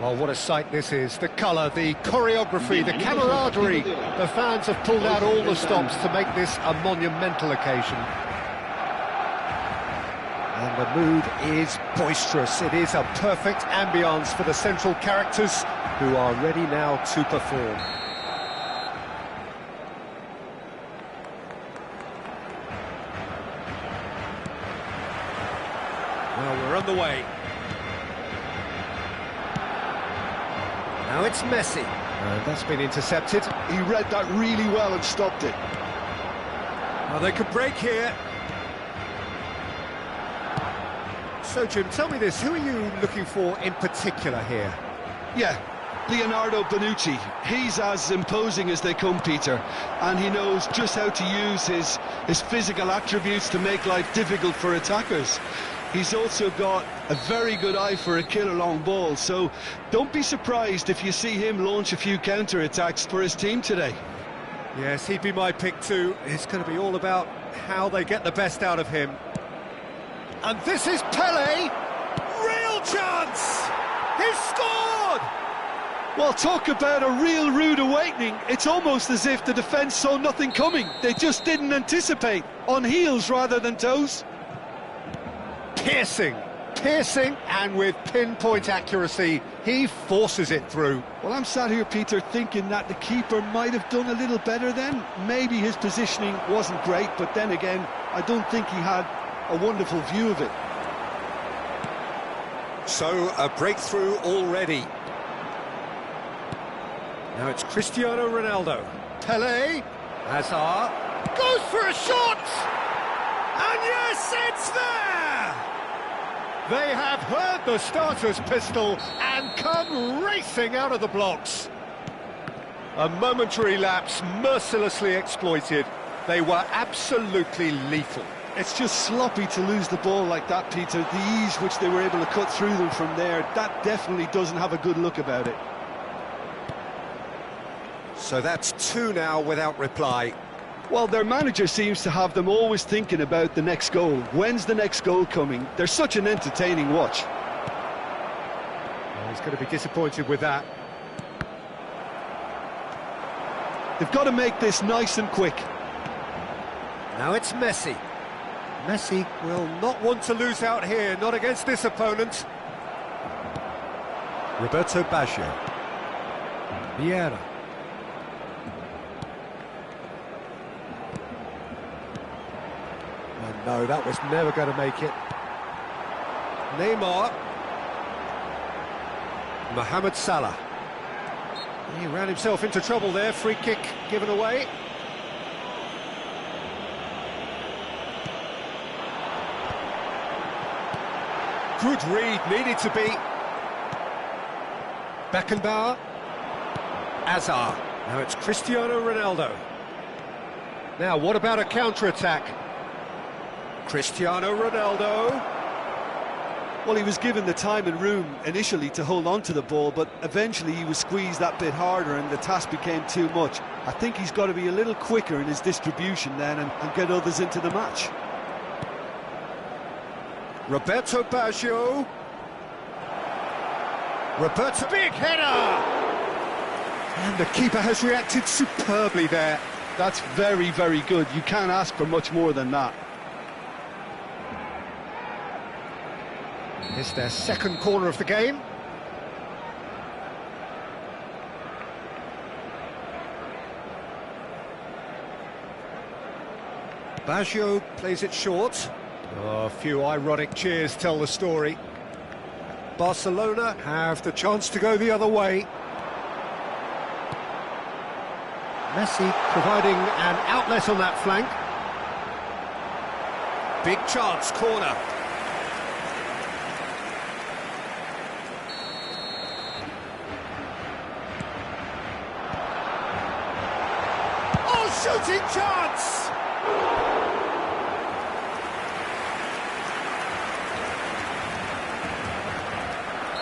Well, what a sight this is. The colour, the choreography, the camaraderie. The fans have pulled out all the stops to make this a monumental occasion. And the mood is boisterous. It is a perfect ambience for the central characters who are ready now to perform. Well, we're on the way. Now it's Messi. That's been intercepted. He read that really well and stopped it. Well, they could break here. So, Jim, tell me this, who are you looking for in particular here? Yeah, Leonardo Bonucci. He's as imposing as they come, Peter, and he knows just how to use his physical attributes to make life difficult for attackers. He's also got a very good eye for a killer long ball, so don't be surprised if you see him launch a few counter-attacks for his team today. Yes, he'd be my pick too. It's going to be all about how they get the best out of him. And this is Pele. Real chance! He's scored! Well, talk about a real rude awakening. It's almost as if the defence saw nothing coming. They just didn't anticipate. On heels rather than toes. Piercing, and with pinpoint accuracy, he forces it through. Well, I'm sat here, Peter, thinking that the keeper might have done a little better then. Maybe his positioning wasn't great, but then again, I don't think he had a wonderful view of it. So, a breakthrough already. Now it's Cristiano Ronaldo. Pele. Hazard. Goes for a shot! And yes, it's there! They have heard the starter's pistol and come racing out of the blocks. A momentary lapse mercilessly exploited. They were absolutely lethal. It's just sloppy to lose the ball like that, Peter. The ease which they were able to cut through them from there, that definitely doesn't have a good look about it. So that's two now without reply. Well, their manager seems to have them always thinking about the next goal. When's the next goal coming? They're such an entertaining watch. Well, he's going to be disappointed with that. They've got to make this nice and quick. Now it's Messi. Messi will not want to lose out here, not against this opponent. Roberto Baggio. Vieira. Oh no, that was never going to make it. Neymar. Mohamed Salah. He ran himself into trouble there, free kick given away. Good read, needed to be. Beckenbauer. Hazard. Now it's Cristiano Ronaldo. Now, what about a counter-attack? Cristiano Ronaldo. Well, he was given the time and room initially to hold on to the ball, but eventually he was squeezed that bit harder and the task became too much. I think he's got to be a little quicker in his distribution then and get others into the match. Roberto Baggio. Roberto, big header! And the keeper has reacted superbly there. That's very, very good. You can't ask for much more than that. It's their second corner of the game. Baggio plays it short. Oh, a few ironic cheers tell the story. Barcelona have the chance to go the other way. Messi providing an outlet on that flank. Big chance, corner. Oh, shooting chance!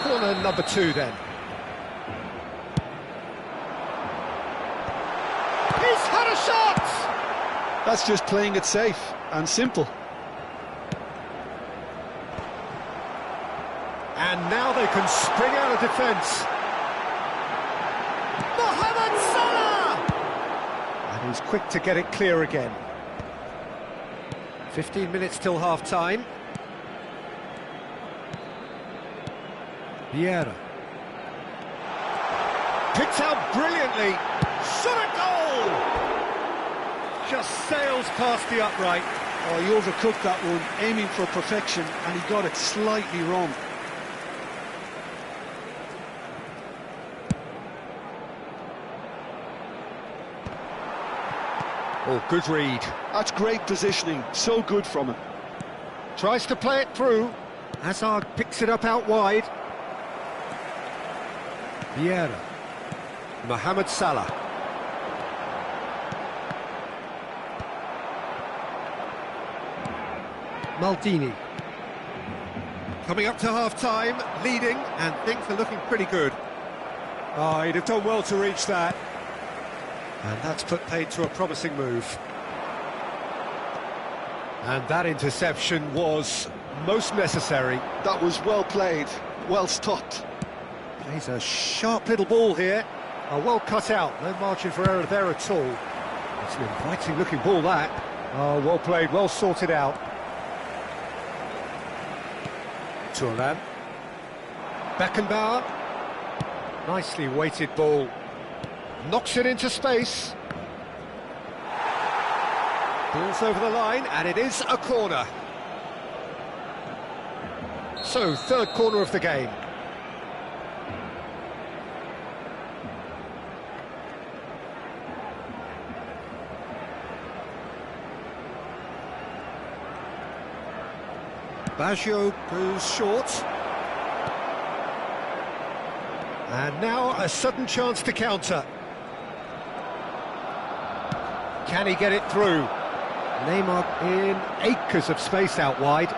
Corner number 2 then. He's had a shot! That's just playing it safe and simple. And now they can spring out of defence. Mohamed Salah! And he's quick to get it clear again. 15 minutes till half-time. Vieira. Picked out brilliantly. Shot a goal! Just sails past the upright. Oh, he overcooked that one, aiming for perfection, and he got it slightly wrong. Oh, good read. That's great positioning, so good from him. Tries to play it through. Hazard picks it up out wide. Vieira. Mohamed Salah. Maldini. Coming up to half-time, leading, and things are looking pretty good. Oh, he'd have done well to reach that. And that's put paid to a promising move. And that interception was most necessary. That was well played, well stopped. Plays a sharp little ball here. Well cut out, no margin for error there at all. It's an inviting looking ball, that. Oh, well played, well sorted out. Thuram. Beckenbauer. Nicely weighted ball. Knocks it into space. Ball's over the line, and it is a corner. So, third corner of the game. Baggio goes short. And now a sudden chance to counter. Can he get it through? Neymar in acres of space out wide.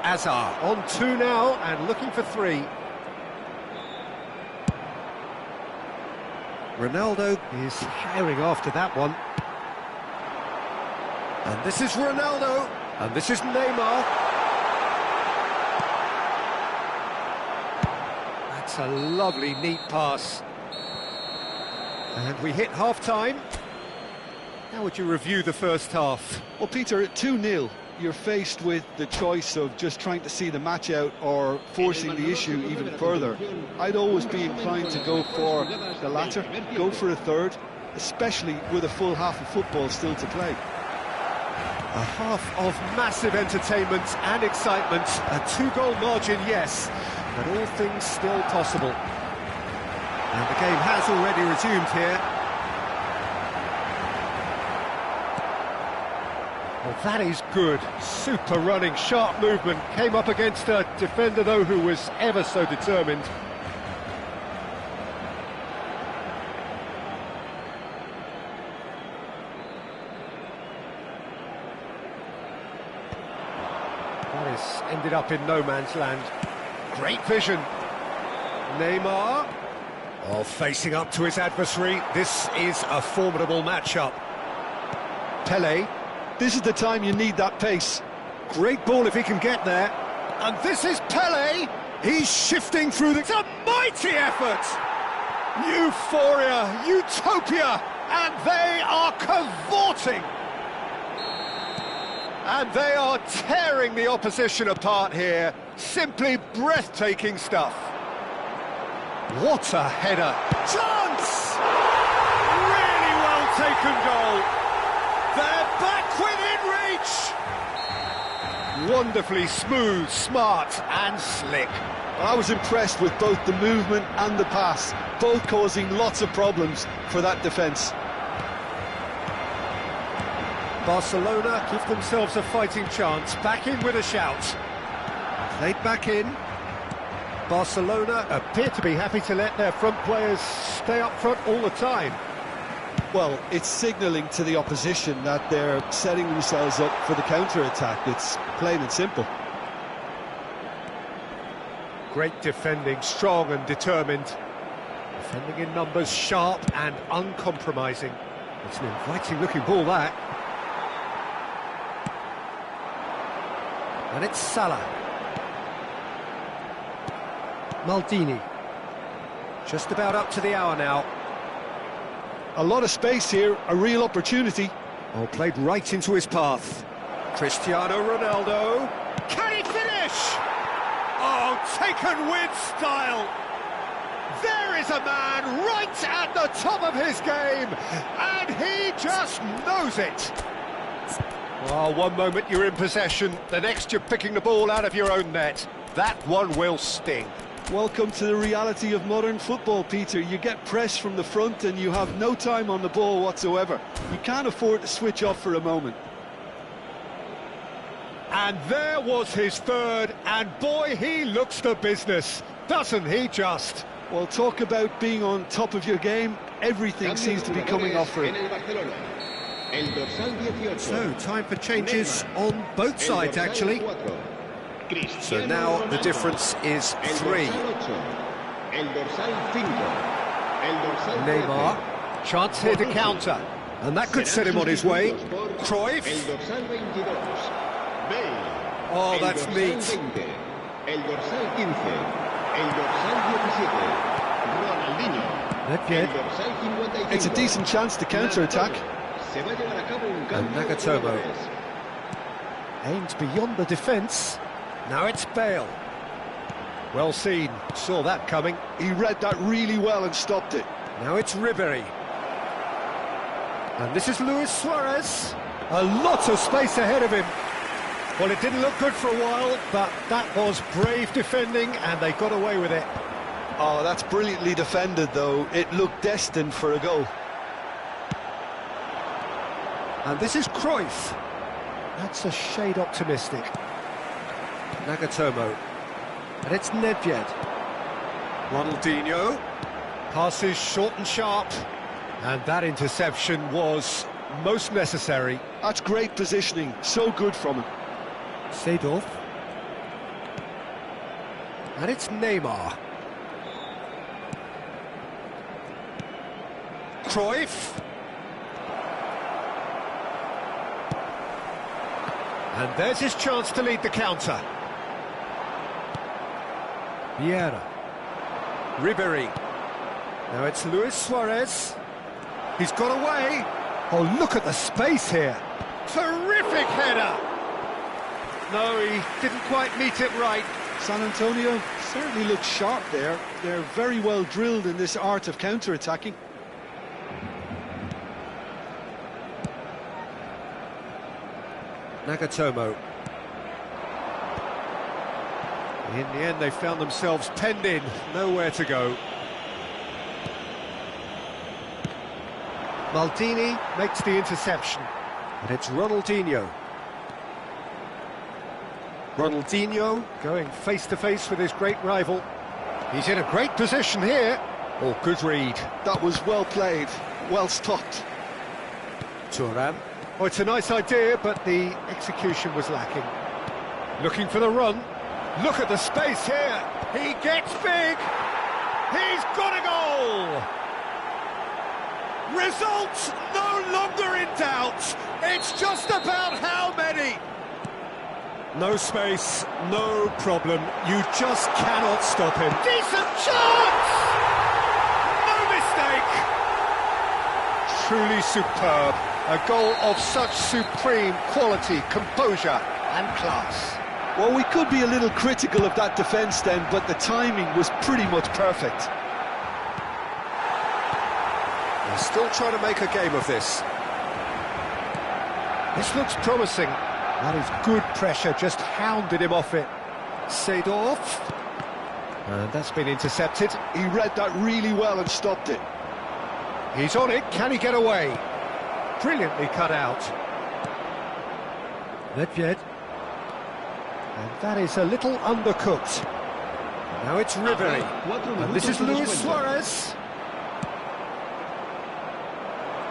Hazard on 2 now and looking for 3. Ronaldo is herring after that one. And this is Ronaldo, and this is Neymar. That's a lovely, neat pass. And we hit half-time. How would you review the first half? Well, Peter, at 2-0, you're faced with the choice of just trying to see the match out or forcing the issue even further. I'd always be inclined to go for the latter, go for a third, especially with a full half of football still to play. A half of massive entertainment and excitement, a 2-goal margin, yes, but all things still possible. And the game has already resumed here. Well, that is good. Super running, sharp movement. Came up against a defender, though, who was ever so determined. That has ended up in no man's land. Great vision. Neymar. Oh, facing up to his adversary. This is a formidable matchup. Pelé. This is the time you need that pace. Great ball if he can get there. And this is Pelé. He's shifting through the... It's a mighty effort! Euphoria, utopia, and they are cavorting. And they are tearing the opposition apart here. Simply breathtaking stuff. What a header. Chance! Really well taken goal. They're back within reach. Wonderfully smooth, smart and slick. I was impressed with both the movement and the pass, both causing lots of problems for that defence. Barcelona give themselves a fighting chance. Back in with a shout. Played back in. Barcelona appear to be happy to let their front players stay up front all the time. Well, it's signalling to the opposition that they're setting themselves up for the counter-attack. It's plain and simple. Great defending, strong and determined. Defending in numbers, sharp and uncompromising. It's an inviting-looking ball, that. And it's Salah. Maldini. Just about up to the hour now. A lot of space here, a real opportunity. Oh, played right into his path. Cristiano Ronaldo. Can he finish? Oh, taken with style. There is a man right at the top of his game, and he just knows it. Well, one moment you're in possession, the next you're picking the ball out of your own net. That one will sting. Welcome to the reality of modern football, Peter. You get pressed from the front and you have no time on the ball whatsoever. You can't afford to switch off for a moment. And there was his third, and boy, he looks the business, doesn't he just? Well, talk about being on top of your game. Everything seems to be coming off for him. So, time for changes on both sides, actually. So now the difference is 3. Neymar, chance here to counter, and that could set him on his way. Cruyff. Oh, that's neat. It's a decent chance to counter-attack. And Nagatomo aimed beyond the defence. Now it's Bale. Well seen, saw that coming. He read that really well and stopped it. Now it's Ribéry. And this is Luis Suarez. A lot of space ahead of him. Well, it didn't look good for a while, but that was brave defending, and they got away with it. Oh, that's brilliantly defended, though. It looked destined for a goal. And this is Cruyff. That's a shade optimistic. Nagatomo. And it's Nedved. Ronaldinho. Passes short and sharp. And that interception was most necessary. That's great positioning. So good from him. Seedorf. And it's Neymar. Cruyff. And there's his chance to lead the counter. Vieira. Ribéry. Now it's Luis Suarez. He's got away. Oh, look at the space here. Terrific header. No, he didn't quite meet it right. San Antonio certainly looks sharp there. They're very well drilled in this art of counter-attacking. Nagatomo. In the end, they found themselves penned in, nowhere to go. Maldini makes the interception. And it's Ronaldinho. Ronaldinho going face-to-face with his great rival. He's in a great position here. Oh, good read. That was well played, well stopped. Thuram. Oh, it's a nice idea, but the execution was lacking. Looking for the run. Look at the space here. He gets big. He's got a goal. Results no longer in doubt. It's just about how many. No space, no problem. You just cannot stop him. Decent chance! No mistake! Truly superb. A goal of such supreme quality, composure and class. Well, we could be a little critical of that defence then, but the timing was pretty much perfect. They're still trying to make a game of this. This looks promising. That is good pressure, just hounded him off it. Seedorf. And that's been intercepted. He read that really well and stopped it. He's on it, can he get away? Brilliantly cut out. Nedved. And that is a little undercooked. Now it's Ribéry. And this is Luis Suarez.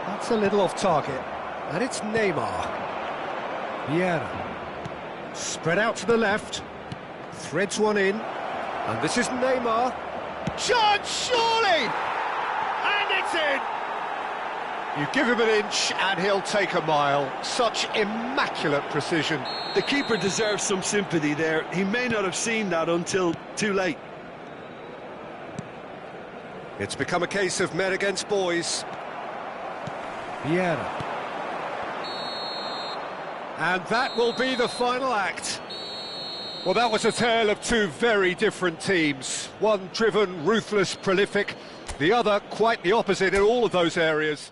That's a little off target. And it's Neymar. Vieira. Spread out to the left. Threads one in. And this is Neymar. Chance, surely! And it's in! You give him an inch and he'll take a mile. Such immaculate precision. The keeper deserves some sympathy there. He may not have seen that until too late. It's become a case of men against boys. Vieira. And that will be the final act. Well, that was a tale of two very different teams. One driven, ruthless, prolific. The other quite the opposite in all of those areas.